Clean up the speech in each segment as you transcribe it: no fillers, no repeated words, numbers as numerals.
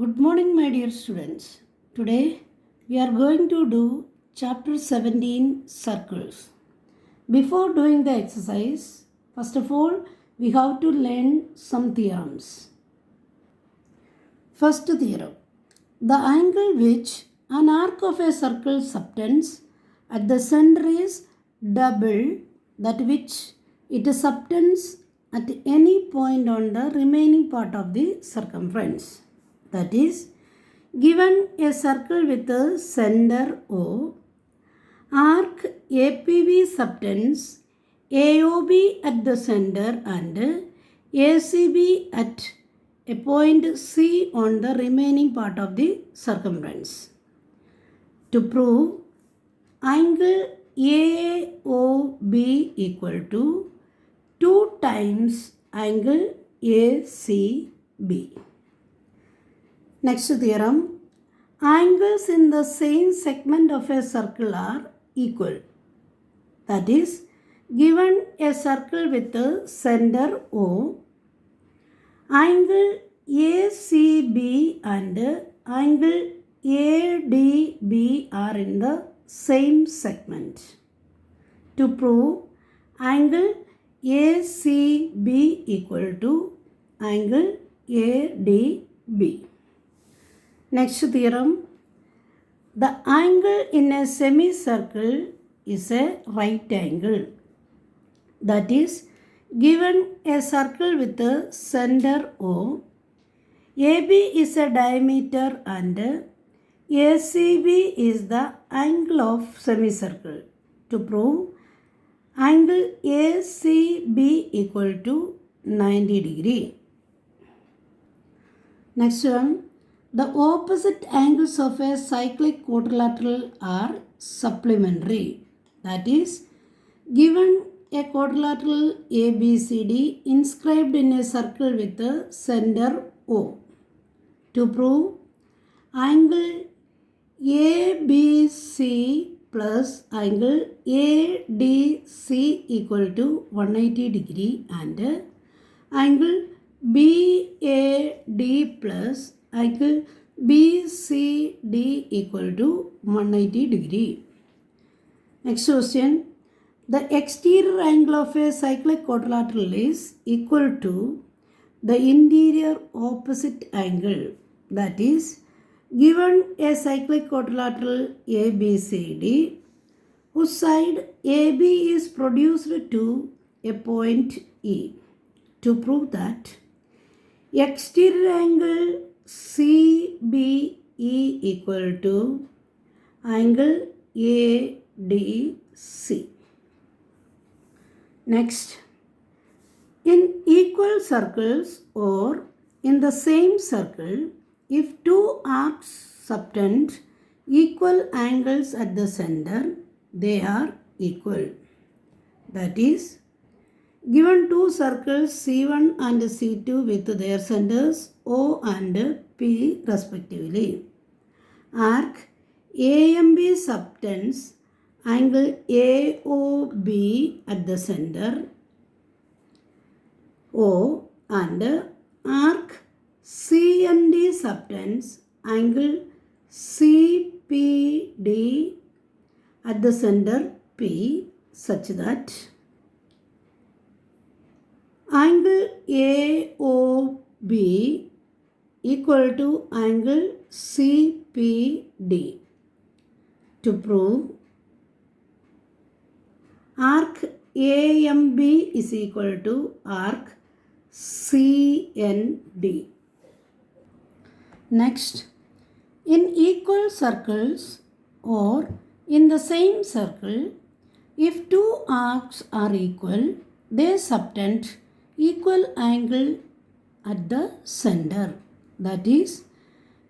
Good morning, my dear students. Today we are going to do chapter 17 circles. Before doing the exercise, first of all, we have to learn some theorems. First theorem: the angle which an arc of a circle subtends at the center is double that which it subtends at any point on the remaining part of the circumference. That is, given a circle with a center O, arc APB subtends AOB at the center and ACB at a point C on the remaining part of the circumference. To prove angle AOB equal to 2 times angle ACB. Next theorem: angles in the same segment of a circle are equal. That is, given a circle with a center O, angle ACB and angle ADB are in the same segment. To prove angle ACB equal to angle ADB. Next theorem: the angle in a semicircle is a right angle. That is, given a circle with a center O, AB is a diameter and ACB is the angle of semicircle. To prove angle ACB equal to 90 degree. Next one: the opposite angles of a cyclic quadrilateral are supplementary. That is, given a quadrilateral ABCD inscribed in a circle with a center O. To prove angle ABC plus angle ADC equal to 180 degree and angle BAD plus angle BCD equal to 180 degree. Next question: the exterior angle of a cyclic quadrilateral is equal to the interior opposite angle. That is, given a cyclic quadrilateral ABCD, whose side AB is produced to a point E. To prove that exterior angle CBE equal to angle ADC. Next, in equal circles or in the same circle, if two arcs subtend equal angles at the center, they are equal. That is, given two circles C1 and C2 with their centers O and P respectively, arc AMB subtends angle AOB at the center O and arc CND subtends angle CPD at the center P such that angle AOB equal to angle CPD. To prove arc AMB is equal to arc CND. Next, in equal circles or in the same circle, if two arcs are equal, they subtend equal angle at the center. That is,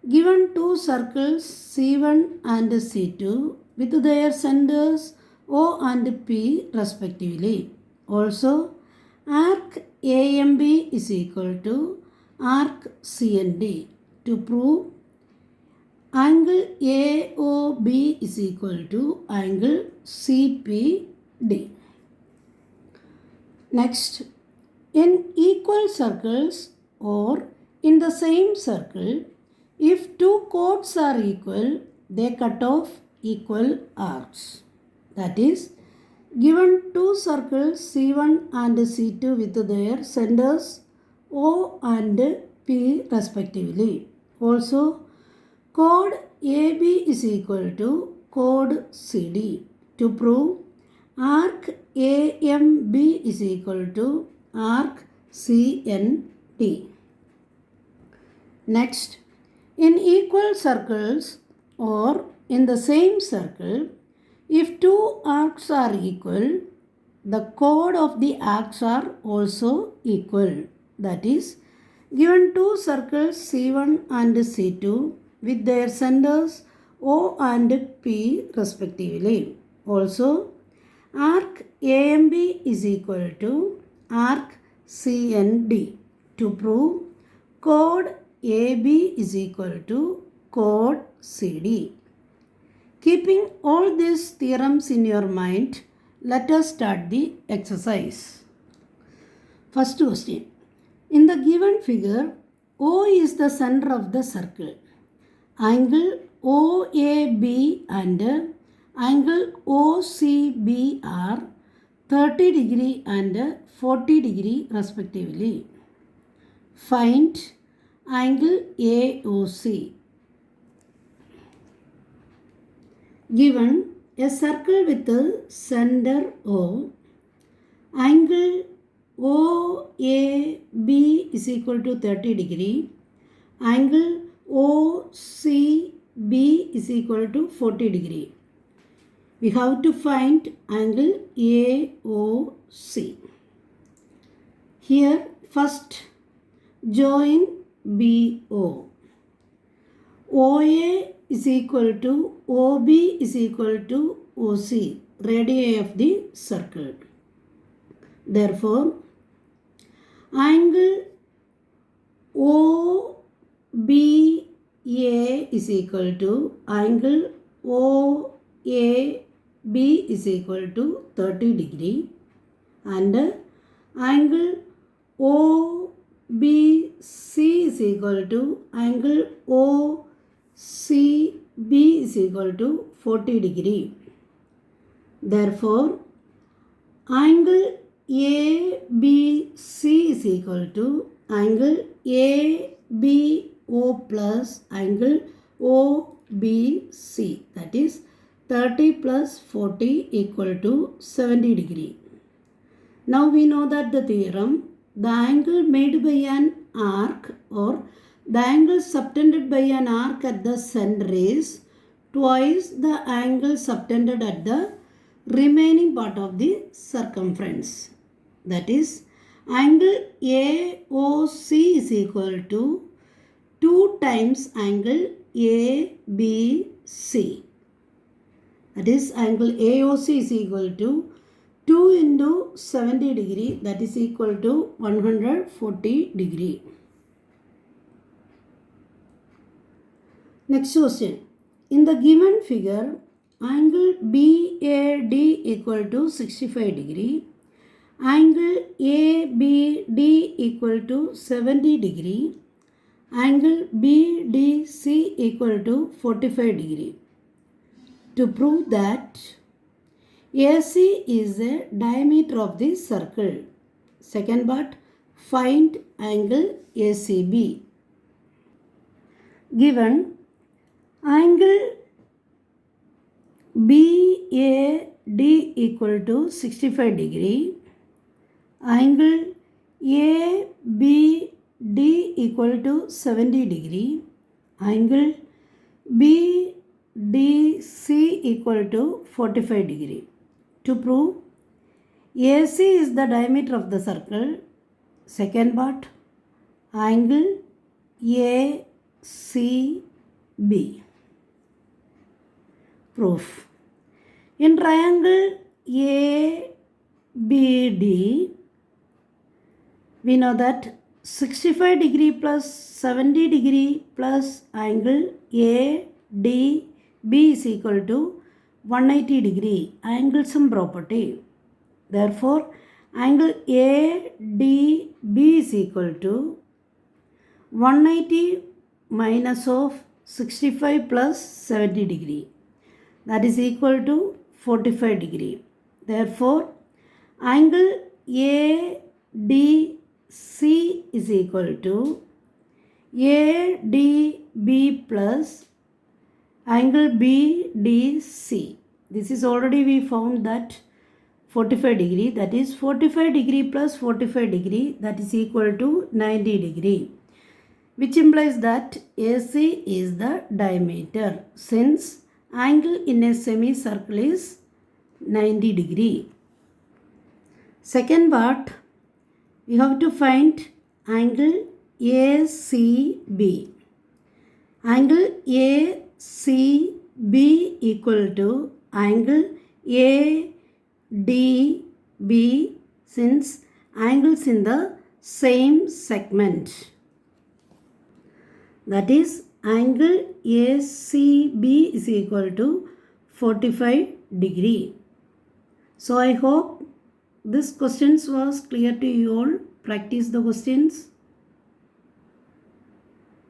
given two circles C1 and C2 with their centers O and P respectively. Also, arc AMB is equal to arc CND. To prove angle AOB is equal to angle CPD. Next, in equal circles or in the same circle, If two chords are equal, they cut off equal arcs. That is, given two circles C1 and C2 with their centers O and P respectively. Also, chord AB is equal to chord CD. To prove, arc AMB is equal to arc CND. Next, in equal circles or in the same circle, if two arcs are equal, the chord of the arcs are also equal. That is, given two circles C1 and C2 with their centers O and P respectively. Also, arc AMB is equal to arc CND. To prove, chord AB is equal to chord CD. Keeping all these theorems in your mind, let us start the exercise. First question. In the given figure, O is the center of the circle. Angle OAB and angle OCB are 30 degree and 40 degree respectively. Find angle AOC. Given a circle with a center O, angle OAB is equal to 30 degree, angle OCB is equal to 40 degree. We have to find angle AOC. Here, first join BO. OA is equal to OB is equal to OC, radii of the circle. Therefore, angle OBA is equal to angle OAB is equal to 30 degree and angle OBC is equal to angle OCB is equal to 40 degree. Therefore, angle ABC is equal to angle ABO plus angle OBC. That is 30 plus 40 equal to 70 degree. Now we know that the theorem, the angle made by an arc or the angle subtended by an arc at the center is twice the angle subtended at the remaining part of the circumference. That is, angle AOC is equal to 2 times angle ABC. That is, angle AOC is equal to 2 into 70 degree, that is equal to 140 degree. Next question. In the given figure, angle BAD equal to 65 degree, angle ABD equal to 70 degree, angle BDC equal to 45 degree. To prove that AC is the diameter of the circle. Second part, find angle ACB. Given angle BAD equal to 65 degree, angle ABD equal to 70 degree, angle BDC equal to 45 degree. To prove, AC is the diameter of the circle. Second part, angle ACB. Proof. In triangle ABD, we know that 65 degree plus 70 degree plus angle ADB is equal to 180 degree, angle sum property. Therefore, angle ADB is equal to 180 minus of 65 plus 70 degree. That is equal to 45 degree. Therefore, angle ADC is equal to ADB plus angle BDC. This is already we found that 45 degree, that is 45 degree plus 45 degree, that is equal to 90 degree, which implies that AC is the diameter since angle in a semicircle is 90 degree. Second part, we have to find angle ACB. Angle ACB equal to angle ADB since angles in the same segment. That is angle ACB is equal to 45 degree. So I hope this questions was clear to you all. Practice the questions.